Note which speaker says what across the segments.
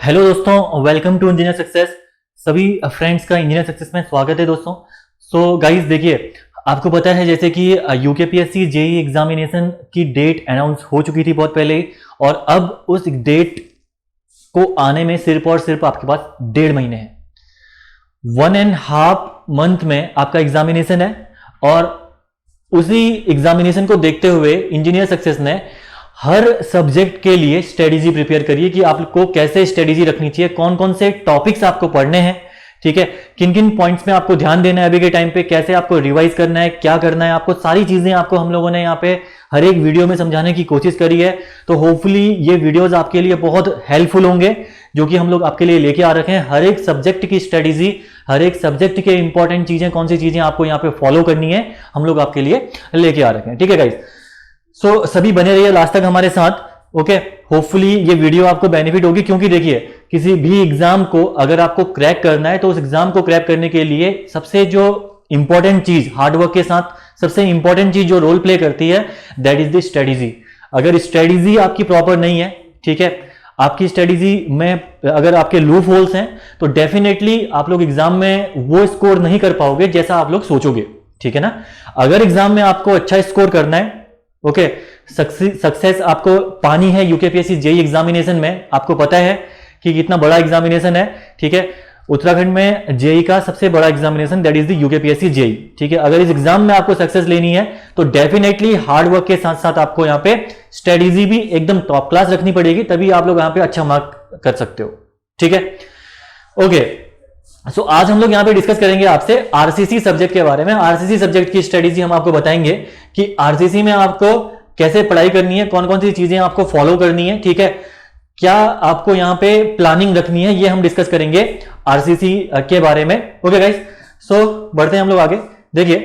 Speaker 1: Hello दोस्तों, welcome to engineer success. सभी friends का इंजीनियर सक्सेस में स्वागत है दोस्तों। सो गाइस देखिए, आपको पता है जैसे कि यूकेपीएससी जेईई एग्जामिनेशन की डेट अनाउंस हो चुकी थी बहुत पहले, और अब उस डेट को आने में सिर्फ और सिर्फ आपके पास 1.5 महीने हैं। 1.5 मंथ में आपका एग्जामिनेशन है, और उसी एग्जामिनेशन को देखते हुए इंजीनियर सक्सेस ने हर सब्जेक्ट के लिए स्ट्रेटेजी प्रिपेयर करिए कि आपको कैसे स्ट्रेटेजी रखनी चाहिए, कौन कौन से टॉपिक्स आपको पढ़ने हैं, ठीक है, किन किन पॉइंट्स में आपको ध्यान देना है अभी के टाइम पे, कैसे आपको रिवाइज करना है, क्या करना है आपको, सारी चीजें आपको हम लोगों ने यहाँ पे हर एक वीडियो में समझाने की कोशिश करी है। तो होपफुली ये वीडियोस आपके लिए बहुत हेल्पफुल होंगे, जो कि हम लोग आपके लिए लेके आ रखे हैं। हर एक सब्जेक्ट की स्ट्रेटेजी, हर एक सब्जेक्ट के इंपॉर्टेंट चीजें, कौन सी चीजें आपको यहाँ पे फॉलो करनी है, हम लोग आपके लिए लेके आ रखे हैं, ठीक है गाइज। सो सभी बने रहिए लास्ट तक हमारे साथ, ओके। होपफुली ये वीडियो आपको बेनिफिट होगी, क्योंकि देखिए किसी भी एग्जाम को अगर आपको क्रैक करना है तो उस एग्जाम को क्रैक करने के लिए सबसे जो इंपॉर्टेंट चीज, हार्डवर्क के साथ सबसे इंपॉर्टेंट चीज जो रोल प्ले करती है, दैट इज द स्ट्रेटेजी। अगर स्ट्रेटेजी आपकी प्रॉपर नहीं है, ठीक है, आपकी स्ट्रेटेजी में अगर आपके लूप होल्स हैं, तो डेफिनेटली आप लोग एग्जाम में वो स्कोर नहीं कर पाओगे जैसा आप लोग सोचोगे, ठीक है ना। अगर एग्जाम में आपको अच्छा स्कोर करना है, ओके, सक्सेस आपको पानी है यूकेपीएससी जेईई एग्जामिनेशन में, आपको पता है कि कितना बड़ा एग्जामिनेशन है, ठीक है। उत्तराखंड में जेईई का सबसे बड़ा examination that is the UKPSC JEE, ठीक है। अगर इस एग्जाम में आपको सक्सेस लेनी है तो डेफिनेटली हार्ड वर्क के साथ साथ आपको यहाँ पे स्ट्रेटेजी भी एकदम टॉप क्लास रखनी पड़ेगी, तभी आप लोग यहाँ पे अच्छा मार्क कर सकते हो, ठीक है, ओके। सो आज हम लोग यहाँ पे डिस्कस करेंगे आपसे आरसीसी सब्जेक्ट के बारे में। आरसीसी सब्जेक्ट की स्ट्रेटेजी हम आपको बताएंगे कि आरसीसी में आपको कैसे पढ़ाई करनी है, कौन कौन सी चीजें आपको फॉलो करनी है, ठीक है, क्या आपको यहाँ पे प्लानिंग रखनी है, ये हम डिस्कस करेंगे आरसीसी के बारे में, ओके गाइस। सो बढ़ते हैं हम लोग आगे। देखिए,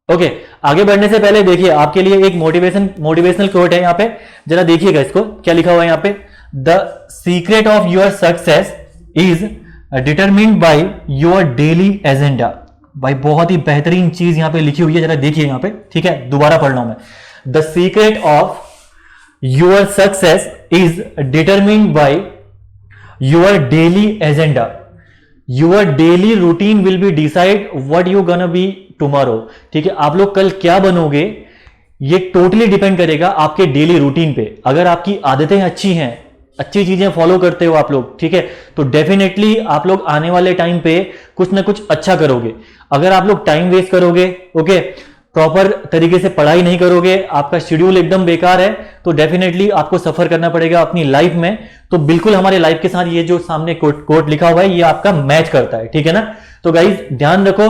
Speaker 1: ओके, आगे बढ़ने से पहले देखिए आपके लिए एक मोटिवेशनल कोट है यहाँ पे, जरा देखिएगा इसको, क्या लिखा हुआ है यहाँ पे। The secret of your success is determined by your daily agenda. भाई बहुत ही बेहतरीन चीज यहां पे लिखी हुई है, जरा देखिए यहां पे, ठीक है, दोबारा पढ़ रहा हूं मैं। The secret of your success is determined by your daily agenda. Your daily routine will be decide what you gonna be tomorrow, ठीक है। आप लोग कल क्या बनोगे ये टोटली डिपेंड करेगा आपके डेली रूटीन पे। अगर आपकी आदतें अच्छी हैं, अच्छी चीजें फॉलो करते हो आप लोग, ठीक है, तो डेफिनेटली आप लोग आने वाले टाइम पे कुछ ना कुछ अच्छा करोगे। अगर आप लोग टाइम वेस्ट करोगे, ओके, प्रॉपर तरीके से पढ़ाई नहीं करोगे, आपका शेड्यूल एकदम बेकार है, तो डेफिनेटली आपको सफर करना पड़ेगा अपनी लाइफ में। तो बिल्कुल हमारे लाइफ के साथ ये जो सामने कोट लिखा हुआ है ये आपका मैच करता है, ठीक है ना। तो गाइज ध्यान रखो,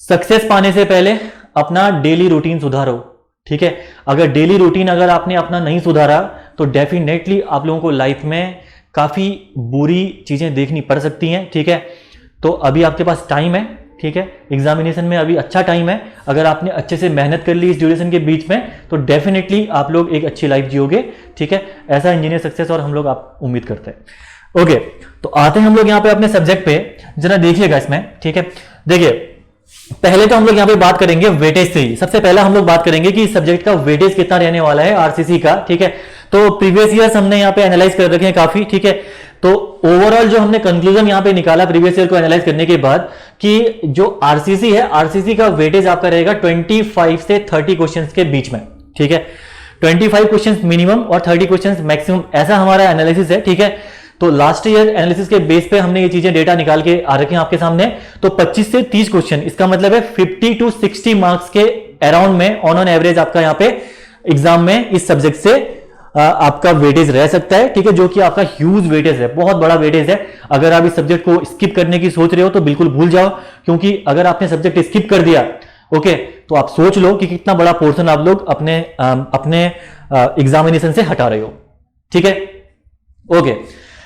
Speaker 1: सक्सेस पाने से पहले अपना डेली रूटीन सुधारो, ठीक है। अगर डेली रूटीन अगर आपने अपना नहीं सुधारा तो डेफिनेटली आप लोगों को लाइफ में काफी बुरी चीजें देखनी पड़ सकती हैं, ठीक है। तो अभी आपके पास टाइम है, ठीक है, एग्जामिनेशन में अभी अच्छा टाइम है। अगर आपने अच्छे से मेहनत कर ली इस ड्यूरेशन के बीच में तो डेफिनेटली आप लोग एक अच्छी लाइफ जियोगे, ठीक है। ऐसा इंजीनियर सक्सेस और हम लोग आप उम्मीद करते हैं, ओके। तो आते हैं हम लोग यहाँ पे अपने सब्जेक्ट पे, जरा देखिएगा इसमें, ठीक है। देखिए पहले तो हम लोग यहाँ पे बात करेंगे वेटेज से ही। सबसे पहला हम लोग बात करेंगे कि इस सब्जेक्ट का वेटेज कितना रहने वाला है आरसीसी का, ठीक है। तो प्रीवियस ईयर्स हमने यहाँ पे एनालाइज कर रखे हैं काफी, ठीक है। तो ओवरऑल जो हमने कंक्लूजन यहाँ पे निकाला प्रीवियस ईयर को एनालाइज करने के बाद, कि जो आरसीसी है, आरसीसी का वेटेज आपका रहेगा 25 से 30 क्वेश्चंस के बीच में, ठीक है। 25 क्वेश्चंस मिनिमम और 30 क्वेश्चंस मैक्सिमम, ऐसा हमारा एनालिसिस है, ठीक है। तो लास्ट ईयर एनालिसिस के बेस पे हमने ये चीजें डेटा निकाल के आ रखे हैं आपके सामने। तो 25 से 30 क्वेश्चन, इसका मतलब है 50 to 60 मार्क्स के अराउंड में ऑन एवरेज आपका यहाँ पे एग्जाम में इस सब्जेक्ट से आपका वेटेज रह सकता है, ठीक है, जो कि आपका ह्यूज वेटेज है, बहुत बड़ा वेटेज है। अगर आप इस सब्जेक्ट को स्किप करने की सोच रहे हो तो बिल्कुल भूल जाओ, क्योंकि अगर आपने सब्जेक्ट स्किप कर दिया, ओके, तो आप सोच लो कि कितना बड़ा पोर्शन आप लोग अपने एग्जामिनेशन से हटा रहे हो, ठीक है, ओके।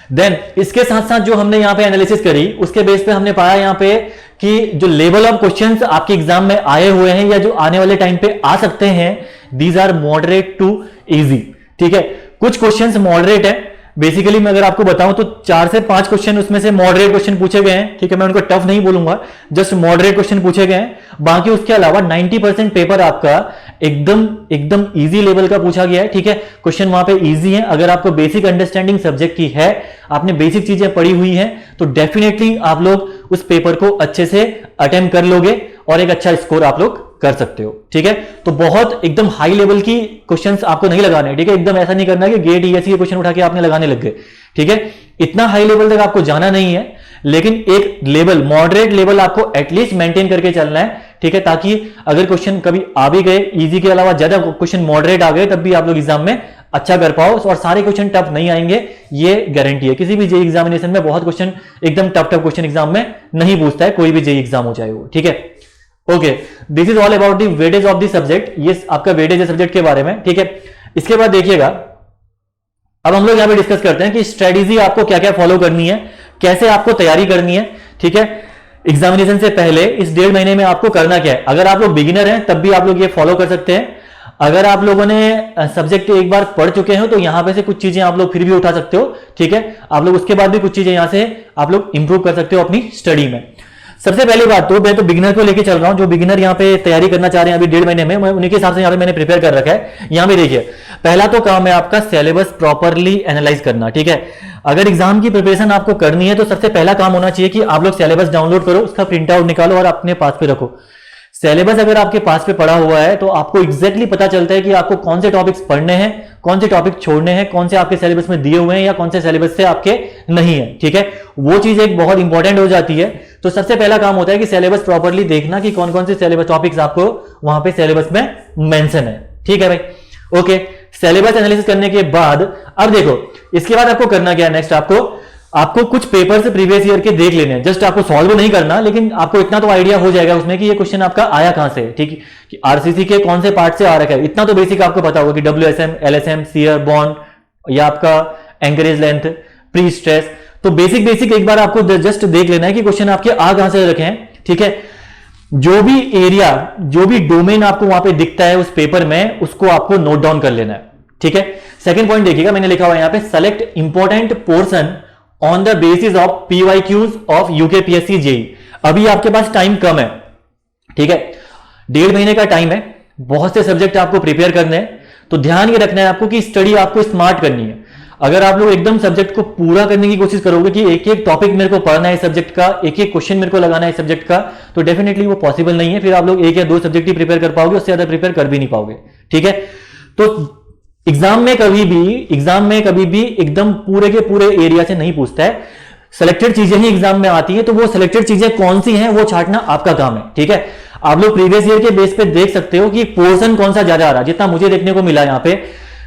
Speaker 1: देन इसके साथ साथ जो हमने यहाँ पे एनालिसिस करी उसके बेस पे हमने पाया यहाँ पे कि जो लेवल ऑफ क्वेश्चंस आपके एग्जाम में आए हुए हैं या जो आने वाले टाइम पे आ सकते हैं, these are moderate to easy, ठीक है। कुछ क्वेश्चंस मॉडरेट है, बेसिकली मैं अगर आपको बताऊं तो 4 से 5 क्वेश्चन उसमें से मॉडरेट क्वेश्चन पूछे गए हैं, ठीक है। मैं उनको टफ नहीं बोलूंगा, जस्ट मॉडरेट क्वेश्चन पूछे गए हैं। बाकी उसके अलावा 90% पेपर आपका एकदम एकदम इजी लेवल का पूछा गया है, ठीक है। क्वेश्चन वहां पे इजी है। अगर आपको बेसिक अंडरस्टैंडिंग सब्जेक्ट की है, आपने बेसिक चीजें पढ़ी हुई हैं, तो डेफिनेटली आप लोग उस पेपर को अच्छे से अटेम्प्ट कर लोगे और एक अच्छा स्कोर आप लोग कर सकते हो, ठीक है। तो बहुत एकदम हाई लेवल की क्वेश्चंस आपको नहीं लगाने, ठीक है। एकदम ऐसा नहीं करना है कि गेट ईएससी के क्वेश्चन उठा के आपने लगाने लग गए, ठीक है। इतना हाई लेवल तक आपको जाना नहीं है, लेकिन एक लेवल, मॉडरेट लेवल आपको एटलीस्ट मेंटेन करके चलना है, ठीक है। ताकि अगर क्वेश्चन कभी आ भी गए इजी के अलावा ज्यादा क्वेश्चन मॉडरेट आ गए, तब भी आप लोग एग्जाम में अच्छा कर पाओ। और सारे क्वेश्चन टफ नहीं आएंगे, ये गारंटी है। किसी भी जेईई एग्जामिनेशन में बहुत क्वेश्चन एकदम टफ क्वेश्चन एग्जाम में नहीं पूछता है, कोई भी जेईई एग्जाम हो जाए वो, ठीक है। Okay, this is all about the weightage of the subject. ये आपका वेटेज है सब्जेक्ट के बारे में, ठीक है। इसके बाद देखिएगा, अब हम लोग यहां पे डिस्कस करते हैं कि स्ट्रेटेजी आपको क्या क्या फॉलो करनी है, कैसे आपको तैयारी करनी है, ठीक है। एग्जामिनेशन से पहले इस 1.5 महीने में आपको करना क्या है। अगर आप लोग बिगिनर हैं तब भी आप लोग ये फॉलो कर सकते हैं। अगर आप लोगों ने सब्जेक्ट एक बार पढ़ चुके हैं तो यहां पे से कुछ चीजें आप लोग फिर भी उठा सकते हो, ठीक है। आप लोग उसके बाद भी कुछ चीजें यहां से आप लोग इंप्रूव कर सकते हो अपनी स्टडी में। सबसे पहली बात तो मैं तो बिगिनर को लेके चल रहा हूं, जो बिगिनर यहाँ पे तैयारी करना चाह रहे हैं अभी 1.5 महीने में, उन्हीं के हिसाब से यहाँ पे मैंने प्रिपेयर कर रखा है। यहाँ पे देखिए, पहला तो काम है आपका सिलेबस प्रॉपरली एनालाइज करना, ठीक है। अगर एग्जाम की प्रिपरेशन आपको करनी है तो सबसे पहला काम होना चाहिए कि आप लोग सिलेबस डाउनलोड करो, उसका प्रिंट आउट निकालो और अपने पास पे रखो। सिलेबस अगर आपके पास पे पड़ा हुआ है तो आपको एग्जैक्टली पता चलता है कि आपको कौन से टॉपिक्स पढ़ने हैं, कौन से टॉपिक छोड़ने हैं, कौन से आपके सिलेबस में दिए हुए हैं या कौन से सिलेबस से आपके नहीं है, ठीक है। वो चीज एक बहुत इंपॉर्टेंट हो जाती है। तो सबसे पहला काम होता है कि सिलेबस प्रॉपरली देखना कि कौन कौन से सिलेबस टॉपिक्स आपको वहां पे सिलेबस में मेंशन है, ठीक है भाई। ओके, सिलेबस एनालिसिस करने के बाद अब देखो इसके बाद आपको करना क्या है। नेक्स्ट आपको कुछ पेपर से प्रीवियस ईयर के देख लेने हैं। जस्ट आपको सॉल्व नहीं करना, लेकिन आपको इतना तो आइडिया हो जाएगा उसमें कि ये क्वेश्चन आपका आया कहां से, ठीक है, कि आरसीसी के कौन से पार्ट से आ रखा है। इतना तो बेसिक आपको पता होगा कि डब्ल्यूएसएम, एलएसएम, सीयर, बॉन्ड या आपका एंकरेज लेंथ, प्री स्ट्रेस। तो बेसिक एक बार आपको जस्ट देख लेना है कि क्वेश्चन आपके आ कहां से रखे हैं, ठीक है। जो भी एरिया, जो भी डोमेन आपको वहां पे दिखता है उस पेपर में, उसको आपको नोट डाउन कर लेना है, ठीक है। सेकंड पॉइंट देखिएगा, मैंने लिखा हुआ है यहां पे, select important portion on the basis of PYQs of UKPSC JEE. अभी आपके पास टाइम कम है, ठीक है, 1.5 महीने का टाइम है, बहुत से सब्जेक्ट आपको प्रिपेयर करने हैं। तो ध्यान ये रखना है आपको कि स्टडी आपको स्मार्ट करनी है। अगर आप लोग एकदम सब्जेक्ट को पूरा करने की कोशिश करोगे कि एक एक टॉपिक मेरे को पढ़ना है सब्जेक्ट का, एक एक क्वेश्चन मेरे को लगाना है सब्जेक्ट का, तो डेफिनेटली वो पॉसिबल नहीं है। फिर आप लोग 1 या 2 सब्जेक्ट ही प्रिपेयर कर पाओगे, उससे ज्यादा प्रिपेयर कर भी नहीं पाओगे, ठीक है। तो एग्जाम में कभी भी एकदम पूरे के पूरे एरिया से नहीं पूछता है, सिलेक्टेड चीजें ही एग्जाम में आती है। तो वो सिलेक्टेड चीजें कौन सी हैं वो छांटना आपका काम है, ठीक है। आप लोग प्रीवियस ईयर के बेस पे देख सकते हो कि पोर्शन कौन सा ज्यादा आ रहा है। जितना मुझे देखने को मिला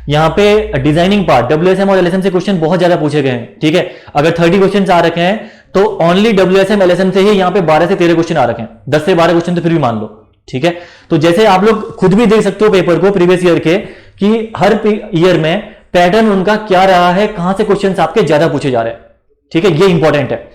Speaker 1: यहाँ पे डिजाइनिंग पार्ट, डब्ल्यूएसएम और एलएसएम से क्वेश्चन बहुत ज्यादा पूछे गए हैं, ठीक है। अगर 30 क्वेश्चन आ रखे हैं तो ओनली डब्ल्यूएसएम एलएसएम से ही यहाँ पे 12 से 13 क्वेश्चन आ रखे हैं। 10 से 12 क्वेश्चन तो फिर भी मान लो, ठीक है। तो जैसे आप लोग खुद भी देख सकते हो पेपर को प्रीवियस ईयर के, कि हर ईयर में पैटर्न उनका क्या रहा है, कहां से क्वेश्चंस आपके ज्यादा पूछे जा रहे हैं, ठीक है। ये इंपॉर्टेंट है।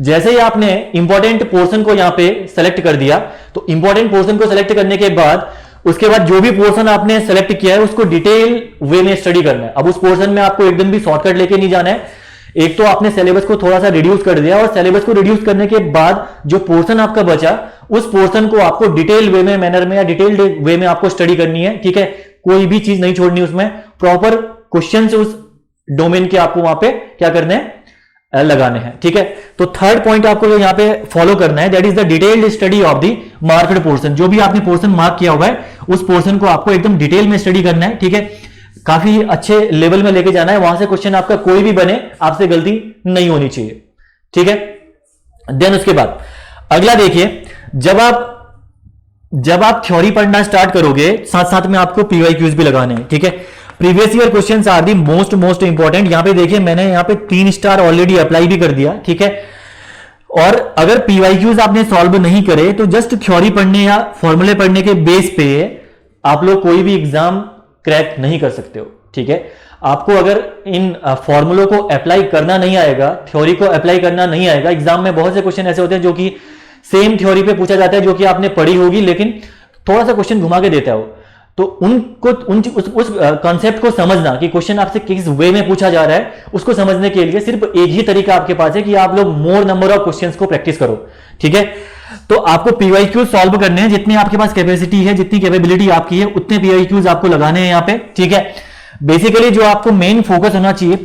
Speaker 1: जैसे ही आपने इंपॉर्टेंट पोर्शन को यहां पे सेलेक्ट कर दिया, तो इंपॉर्टेंट पोर्शन को सेलेक्ट करने के बाद उसके बाद जो भी पोर्शन आपने सेलेक्ट किया है उसको डिटेल वे में स्टडी करना है। अब उस पोर्शन में आपको एकदम भी शॉर्टकट लेके नहीं जाना है। एक तो आपने सिलेबस को थोड़ा सा रिड्यूस कर दिया, और सिलेबस को रिड्यूस करने के बाद जो पोर्शन आपका बचा, उस पोर्शन को आपको डिटेल वे में, मैनर में या डिटेल्ड वे में आपको स्टडी करनी है, ठीक है। कोई भी चीज नहीं छोड़नी, उसमें प्रॉपर क्वेश्चन से उस डोमेन के आपको वहां पे क्या करने हैं, लगाने हैं, ठीक है। तो थर्ड पॉइंट आपको जो यहां पे फॉलो करना है, that is the detailed study of the marked portion. जो भी आपने पोर्शन मार्क किया हुआ है उस पोर्शन को आपको एकदम डिटेल में स्टडी करना है, ठीक है। काफी अच्छे लेवल में लेके जाना है, वहां से क्वेश्चन आपका कोई भी बने, आपसे गलती नहीं होनी चाहिए, ठीक है। देन उसके बाद अगला देखिए, जब आप थ्योरी पढ़ना स्टार्ट करोगे, साथ साथ में आपको पीवाईक्यूज भी लगाने हैं, ठीक है। Previous year questions are the most important. यहां पे देखिए, मैंने यहां पे 3 स्टार ऑलरेडी अप्लाई भी कर दिया, ठीक है। और अगर पीवाईक्यूज आपने सॉल्व नहीं करे तो जस्ट थ्योरी पढ़ने या फॉर्मूले पढ़ने के बेस पे आप लोग कोई भी एग्जाम क्रैक नहीं कर सकते हो, ठीक है। आपको अगर इन फॉर्मूलों को अप्लाई करना नहीं आएगा, थ्योरी को अप्लाई करना नहीं आएगा, एग्जाम में बहुत से क्वेश्चन ऐसे होते हैं जो कि सेम थ्योरी पे पूछा जाता है, जो कि आपने पढ़ी होगी, लेकिन थोड़ा सा क्वेश्चन घुमा के देता है वो। तो उस कॉन्सेप्ट को समझना कि क्वेश्चन आपसे किस वे में पूछा जा रहा है, उसको समझने के लिए सिर्फ एक ही तरीका आपके पास है कि आप लोग मोर नंबर ऑफ क्वेश्चंस को प्रैक्टिस करो, ठीक है। तो आपको पीवाईक्यू सॉल्व करने हैं, जितनी आपके पास कैपेसिटी है, जितनी कैपेबिलिटी आपकी है, उतने पीवाईक्यूज आपको लगाने हैं यहाँ पे, ठीक है। बेसिकली जो आपको मेन फोकस होना चाहिए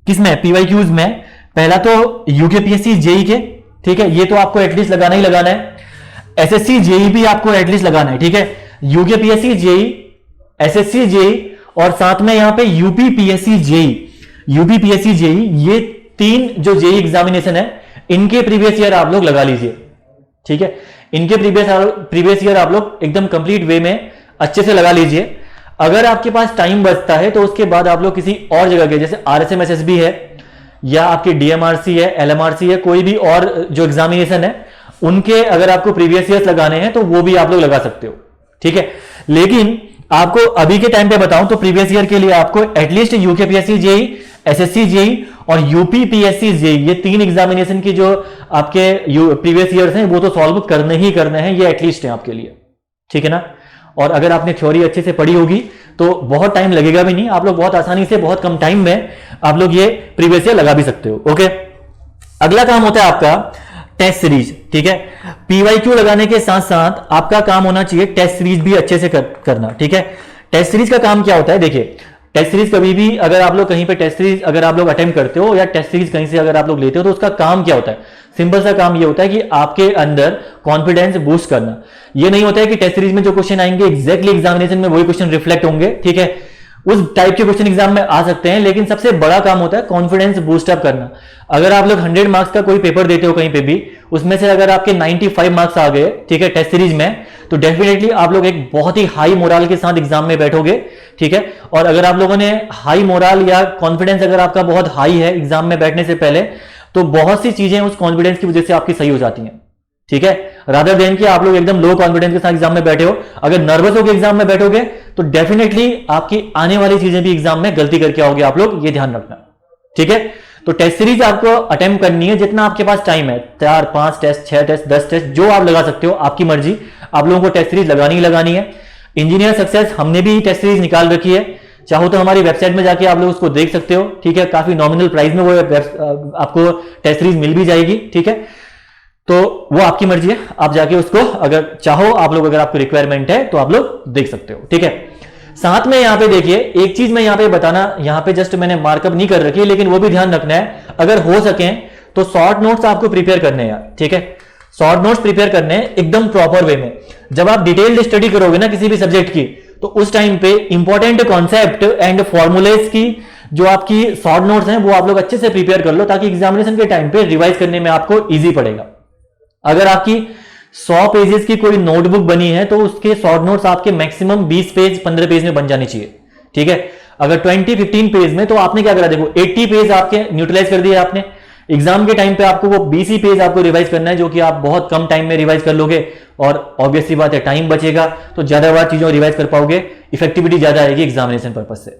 Speaker 1: किसमें, पीवाईक्यूज में, पहला तो यूकेपीएससी जेई के, ठीक है, ये तो आपको एटलीस्ट लगाना ही लगाना है। एसएससी जेई भी आपको एटलीस्ट लगाना है, ठीक है। यूकेपीएससी जेई, एसएससी जेई और साथ में यहां पे यूपीपीएससी जेई, यूपीपीएससी जेई, ये 3 जो जेई एग्जामिनेशन है इनके प्रीवियस ईयर आप लोग लगा लीजिए, ठीक है। इनके प्रीवियस ईयर आप लोग एकदम कंप्लीट वे में अच्छे से लगा लीजिए। अगर आपके पास टाइम बचता है तो उसके बाद आप लोग किसी और जगह के, जैसे आरएसएमएसएसबी है या आपकी डीएमआरसी है, एलएमआरसी है, कोई भी और जो एग्जामिनेशन है उनके अगर आपको प्रीवियस ईयर्स लगाने हैं तो वो भी आप लोग लगा सकते हो, ठीक है। लेकिन आपको अभी के टाइम पे बताऊं तो प्रीवियस ईयर के लिए आपको at least UKPSC JE, SSC JE और यूपीपीएससी जेई, ये 3 एग्जामिनेशन की जो आपके प्रीवियस ईयर्स हैं वो तो सॉल्व करने ही करने हैं, ये एटलीस्ट है आपके लिए, ठीक है ना। और अगर आपने थ्योरी अच्छे से पढ़ी होगी तो बहुत टाइम लगेगा भी नहीं, आप लोग बहुत आसानी से बहुत कम टाइम में आप लोग ये प्रीवियस ईयर लगा भी सकते हो, ओके। अगला काम होता है आपका टेस्ट सीरीज, ठीक है। पीवाईक्यू लगाने के साथ साथ आपका काम होना चाहिए टेस्ट सीरीज भी अच्छे से करना, ठीक है। टेस्ट सीरीज का काम क्या होता है, देखिए टेस्ट सीरीज कभी भी अगर आप लोग कहीं पे टेस्ट सीरीज अगर आप लोग अटेम्प्ट करते हो या टेस्ट सीरीज कहीं से अगर आप लोग लेते हो तो उसका काम क्या होता है, सिंपल सा काम ये होता है कि आपके अंदर कॉन्फिडेंस बूस्ट करना। ये नहीं होता है कि टेस्ट सीरीज में जो क्वेश्चन आएंगे एग्जैक्टली एग्जामिनेशन में वही क्वेश्चन रिफ्लेक्ट होंगे, ठीक है। उस टाइप के क्वेश्चन एग्जाम में आ सकते हैं, लेकिन सबसे बड़ा काम होता है कॉन्फिडेंस बूस्ट अप करना। अगर आप लोग 100 मार्क्स का कोई पेपर देते हो कहीं पे भी, उसमें से अगर आपके 95 मार्क्स आ गए, ठीक है, टेस्ट सीरीज में, तो डेफिनेटली आप लोग एक बहुत ही हाई मोरल के साथ एग्जाम में बैठोगे, ठीक है। और अगर आप लोगों ने हाई मोरल या कॉन्फिडेंस अगर आपका बहुत हाई है एग्जाम में बैठने से पहले, तो बहुत सी चीजें उस कॉन्फिडेंस की वजह से आपकी सही हो जाती हैं, ठीक है। रादर देन कि आप लोग एकदम लो कॉन्फिडेंस के साथ एग्जाम में बैठे हो, अगर नर्वस होकर एग्जाम में बैठोगे तो डेफिनेटली आपकी आने वाली चीजें भी एग्जाम में गलती करके आओगे आप लोग, ये ध्यान रखना, ठीक है। तो टेस्ट सीरीज आपको अटेम्प्ट करनी है जितना आपके पास टाइम है, 4, 5 टेस्ट, 6 टेस्ट, 10 टेस्ट, जो आप लगा सकते हो, आपकी मर्जी, आप लोगों को टेस्ट सीरीज लगानी ही लगानी है। इंजीनियर सक्सेस हमने भी टेस्ट सीरीज निकाल रखी है, चाहो तो हमारी वेबसाइट में जाके आप लोग उसको देख सकते हो, ठीक है। काफी नॉमिनल प्राइस में वो आपको टेस्ट सीरीज मिल भी जाएगी, ठीक है। तो वो आपकी मर्जी है, आप जाके उसको अगर चाहो आप लोग, अगर आपको रिक्वायरमेंट है तो आप लोग देख सकते हो, ठीक है। साथ में यहां पे देखिए एक चीज मैं यहां पे बताना, यहां पे जस्ट मैंने मार्कअप नहीं कर रखी है, लेकिन वो भी ध्यान रखना है, अगर हो सके तो शॉर्ट नोट्स आपको प्रिपेयर करने हैं यार, ठीक है। शॉर्ट नोट्स प्रिपेयर करने हैं एकदम प्रॉपर वे में। जब आप डिटेल्ड स्टडी करोगे ना किसी भी सब्जेक्ट की, तो उस टाइम पे इंपॉर्टेंट कॉन्सेप्ट एंड फॉर्मूलेस की जो आपकी शॉर्ट नोट्स हैं वो आप लोग अच्छे से प्रिपेयर कर लो, ताकि एग्जामिनेशन के टाइम पे रिवाइज करने में आपको इजी पड़ेगा। अगर आपकी 100 पेजेस की कोई नोटबुक बनी है तो उसके शॉर्ट नोट्स आपके मैक्सिमम 20 पेज 15 पेज में बन जानी चाहिए, ठीक है। अगर 20-15 पेज में, तो आपने क्या करा, देखो 80 पेज आपके न्यूट्रलाइज कर दिए आपने, एग्जाम के टाइम पे आपको वो 20 ही पेज आपको रिवाइज करना है, जो कि आप बहुत कम टाइम में रिवाइज कर लोगे, और ऑब्वियसली बात है टाइम बचेगा तो ज्यादा बार चीजों रिवाइज कर पाओगे, इफेक्टिविटी ज्यादा आएगी एग्जामिनेशन पर्पज से,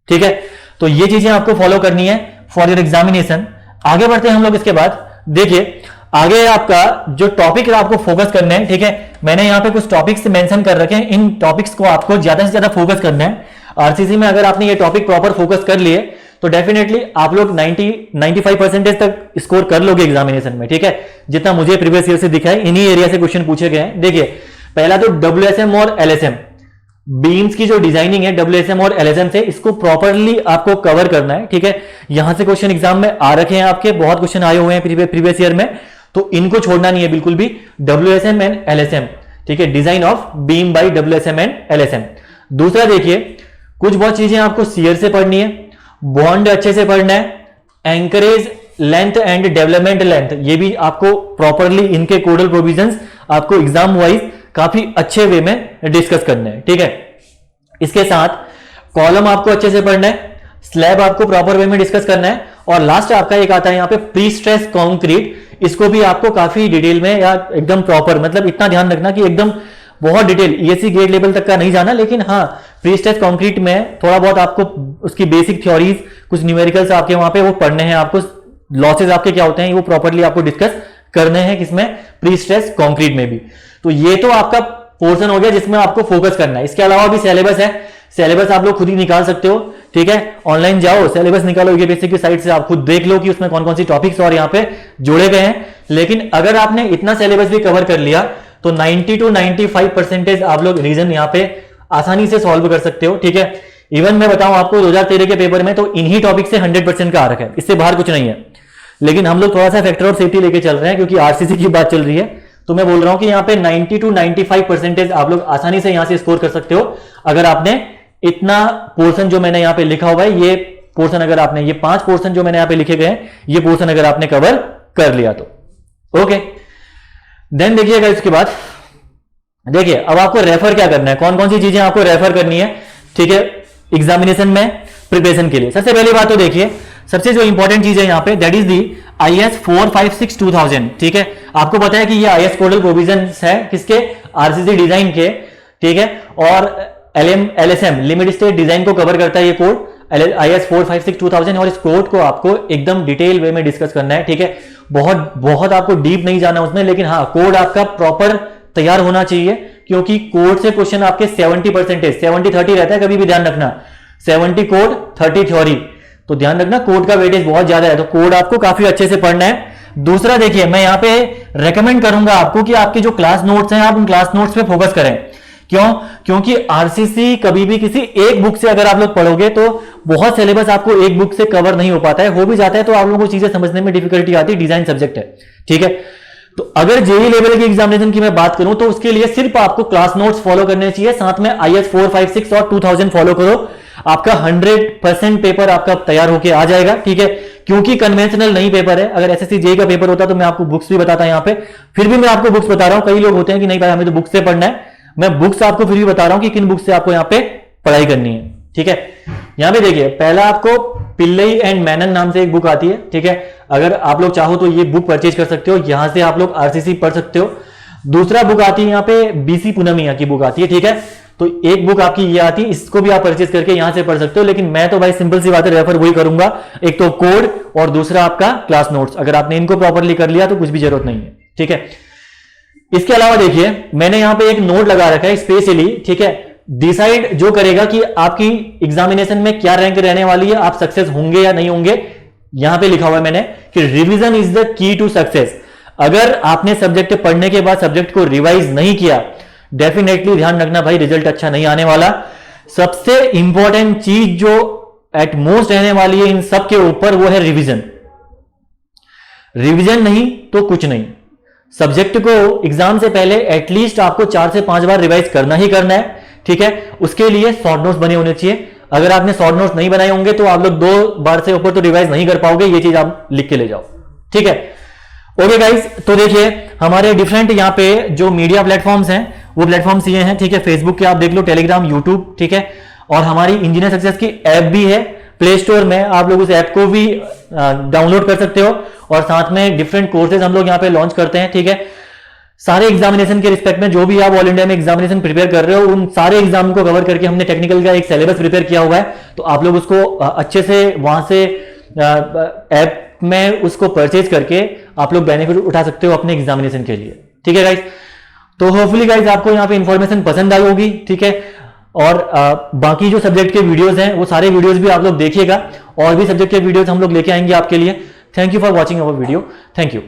Speaker 1: ठीक है। तो ये चीजें आपको फॉलो करनी है फॉर योर एग्जामिनेशन। आगे बढ़ते हैं हम लोग इसके बाद, देखिए आगे आपका जो टॉपिक आपको फोकस करना है, ठीक है। मैंने यहाँ पे कुछ टॉपिक्स मेंशन कर रखे हैं, इन टॉपिक्स को आपको ज्यादा से ज्यादा फोकस करना है। आरसीसी में अगर आपने ये टॉपिक प्रॉपर फोकस कर लिए तो डेफिनेटली आप लोग 90-95% तक स्कोर कर लोगे एग्जामिनेशन में, ठीक है। जितना मुझे प्रीवियस ईयर से दिखा है इन्हीं एरिया से क्वेश्चन पूछे गए हैं। देखिए पहला तो डब्ल्यूएसएम और एलएसएम, बीम्स की जो डिजाइनिंग है डब्ल्यूएसएम और एलएसएम से, इसको प्रॉपरली आपको कवर करना है, ठीक है। यहां से क्वेश्चन एग्जाम में आ रखे हैं, आपके बहुत क्वेश्चन आए हुए हैं प्रीवियस ईयर में, तो इनको छोड़ना नहीं है बिल्कुल भी, डब्ल्यूएसएम एंड एलएसएम, ठीक है। Design of beam by WSM and LSM. दूसरा देखिए कुछ बहुत चीजें आपको सीयर से पढ़नी है, बॉन्ड अच्छे से पढ़ना है, anchorage length and development length, ये भी आपको प्रॉपरली इनके कोडल प्रोविजंस आपको एग्जाम वाइज काफी अच्छे वे में डिस्कस करने हैं, ठीक है। इसके साथ कॉलम आपको अच्छे से पढ़ना है, स्लैब आपको प्रॉपर वे में डिस्कस करना है, और लास्ट आपका एक आता है यहाँ पे प्री स्ट्रेस कंक्रीट, इसको भी आपको काफी डिटेल में या एकदम प्रॉपर, मतलब इतना ध्यान रखना कि एकदम बहुत डिटेल ईएससी ग्रेड लेवल तक का नहीं जाना, लेकिन हाँ प्री स्ट्रेस कंक्रीट में थोड़ा बहुत आपको उसकी बेसिक थ्योरीज, कुछ न्यूमेरिकल्स आपके वहां पे वो पढ़ने हैं, आपको लॉसेज आपके क्या होते हैं वो प्रॉपरली आपको डिस्कस करने हैं, किसमें, प्री स्ट्रेस कंक्रीट में भी। तो ये तो आपका पोर्शन हो गया जिसमें आपको फोकस करना है। इसके अलावा भी सिलेबस है, सिलेबस आप लोग खुद ही निकाल सकते हो, ठीक है। ऑनलाइन जाओ, सिलेबस निकालो यूपीएससी की साइट से, आप खुद देख लो कि उसमें कौन कौन सी टॉपिक्स और यहाँ पे जोड़े गए हैं। लेकिन अगर आपने इतना सिलेबस भी कवर कर लिया तो 90 to 95% आप लोग रीजन यहाँ पे आसानी से सॉल्व कर सकते हो, ठीक है। इवन मैं बताऊं आपको 2013 के पेपर में तो इन्हीं टॉपिक से 100% का आ रखा है, इससे बाहर कुछ नहीं है। लेकिन हम लोग थोड़ा सा फैक्टर ऑफ सेफ्टी लेके चल रहे हैं क्योंकि आरसीसी की बात चल रही है, तो मैं बोल रहा हूं कि यहाँ पे 90 to 95% आप लोग आसानी से यहां से स्कोर कर सकते हो अगर आपने इतना पोर्शन जो मैंने यहाँ पे लिखा हुआ है, ये पोर्शन अगर आपने, ये 5 पोर्शन जो मैंने यहाँ पे लिखे गए हैं, ये पोर्शन अगर आपने कवर कर लिया तो ओके। देन देखिएगा इसके बाद, देखिए अब आपको रेफर क्या करना है, कौन कौन सी चीजें आपको रेफर करनी है, ठीक है, एग्जामिनेशन में प्रिपरेशन के लिए। सबसे पहली बात तो देखिए, सबसे जो इंपॉर्टेंट चीज है यहाँ पे, दैट इज दी IS 456-2000, ठीक है। आपको पता है कि ये IS कोडल प्रोविजन है किसके, आरसीसी डिजाइन के, ठीक है। और LSM लिमिट स्टेट डिजाइन को कवर करता है ये कोड IS 456-2000, और इस कोड को आपको एकदम डिटेल वे में डिस्कस करना है, ठीक है। बहुत बहुत आपको डीप नहीं जाना उसमें, लेकिन हाँ कोड आपका प्रॉपर तैयार होना चाहिए, क्योंकि कोड से क्वेश्चन आपके 70% 70-30 रहता है, कभी भी ध्यान रखना, 70 कोड 30 थ्योरी, तो ध्यान रखना कोड का वेटेज बहुत ज्यादा है, तो कोड आपको काफी अच्छे से पढ़ना है। दूसरा देखिए, मैं यहाँ पे रेकमेंड करूंगा आपको कि आपके जो क्लास नोट्स हैं, आप उन क्लास नोट्स पे फोकस करें। क्यों? क्योंकि आरसीसी कभी भी किसी एक बुक से अगर आप लोग पढ़ोगे तो बहुत सिलेबस आपको एक बुक से कवर नहीं हो पाता है, हो भी जाता है तो आप लोगों को चीजें समझने में डिफिकल्टी आती है, डिजाइन सब्जेक्ट है, ठीक है। तो अगर जेईई लेवल की एग्जामिनेशन की मैं बात करूं तो उसके लिए सिर्फ आपको क्लास नोट्स फॉलो करने चाहिए, साथ में IS 456 और 2000 फॉलो करो, आपका 100% पेपर आपका तैयार होके आ जाएगा, ठीक है। क्योंकि कन्वेंशनल नहीं पेपर है, अगर एसएससी जेईई का पेपर होता तो मैं आपको बुक्स भी बताता यहाँ पे, फिर भी मैं आपको बुक्स बता रहा हूं। कई लोग होते हैं कि नहीं भाई हमें तो बुक्स से पढ़ना है, मैं बुक्स आपको फिर भी बता रहा हूं कि किन बुक्स से आपको यहाँ पे पढ़ाई करनी है, ठीक है। यहाँ पे देखिए, पहला आपको पिल्लई एंड मैनन नाम से एक बुक आती है, ठीक है। अगर आप लोग चाहो तो ये बुक परचेज कर सकते हो, यहां से आप लोग आरसीसी पढ़ सकते हो। दूसरा बुक आती है यहाँ पे बीसी पूनमिया की बुक आती है, ठीक है। तो एक बुक आपकी ये आती है, इसको भी आप परचेज करके यहां से पढ़ सकते हो, लेकिन मैं तो भाई सिंपल सी बात है रेफर वही करूंगा, एक तो कोड और दूसरा आपका क्लास नोट्स। अगर आपने इनको प्रॉपरली कर लिया तो कुछ भी जरूरत नहीं है, ठीक है। इसके अलावा देखिए, मैंने यहां पे एक नोट लगा रखा है स्पेशली, ठीक है, डिसाइड जो करेगा कि आपकी एग्जामिनेशन में क्या रैंक रहने वाली है, आप सक्सेस होंगे या नहीं होंगे। यहां पे लिखा हुआ है मैंने कि revision is the key to success. अगर आपने सब्जेक्ट पढ़ने के बाद सब्जेक्ट को रिवाइज नहीं किया, डेफिनेटली ध्यान रखना भाई रिजल्ट अच्छा नहीं आने वाला। सबसे इंपॉर्टेंट चीज जो एट मोस्ट रहने वाली है इन सब के ऊपर, वो है रिवीजन। रिवीजन नहीं तो कुछ नहीं। सब्जेक्ट को एग्जाम से पहले एटलीस्ट आपको 4 से 5 बार रिवाइज करना ही करना है, ठीक है। उसके लिए शॉर्ट नोट्स बने होने चाहिए। अगर आपने शॉर्ट नोट्स नहीं बनाए होंगे तो आप लोग 2 बार से ऊपर तो रिवाइज नहीं कर पाओगे, ये चीज आप लिख के ले जाओ, ठीक है। ओके गाइस, तो देखिए हमारे डिफरेंट यहाँ पे जो मीडिया प्लेटफॉर्म्स हैं वो प्लेटफॉर्म्स ये हैं, ठीक है। फेसबुक के आप देख लो, टेलीग्राम, यूट्यूब, ठीक है। और हमारी इंजीनियर सक्सेस की ऐप भी है प्ले स्टोर में, आप लोग उस ऐप को भी डाउनलोड कर सकते हो। और साथ में डिफरेंट कोर्सेज हम लोग यहाँ पे लॉन्च करते हैं, ठीक है। सारे एग्जामिनेशन के रिस्पेक्ट में जो भी आप ऑल इंडिया में एग्जामिनेशन प्रिपेयर कर रहे हो, उन सारे एग्जाम को कवर करके हमने टेक्निकल का एक सिलेबस प्रिपेयर किया हुआ है, तो आप लोग उसको अच्छे से वहां से ऐप में उसको परचेज करके आप लोग बेनिफिट उठा सकते हो अपने एग्जामिनेशन के लिए, ठीक है गाइज। तो होपफुली गाइज आपको यहाँ पे इंफॉर्मेशन पसंद आई होगी, ठीक है। और बाकी जो सब्जेक्ट के वीडियोस हैं वो सारे वीडियोस भी आप लोग देखिएगा, और भी सब्जेक्ट के वीडियोस हम लोग लेके आएंगे आपके लिए। Thank you for watching our video, thank you.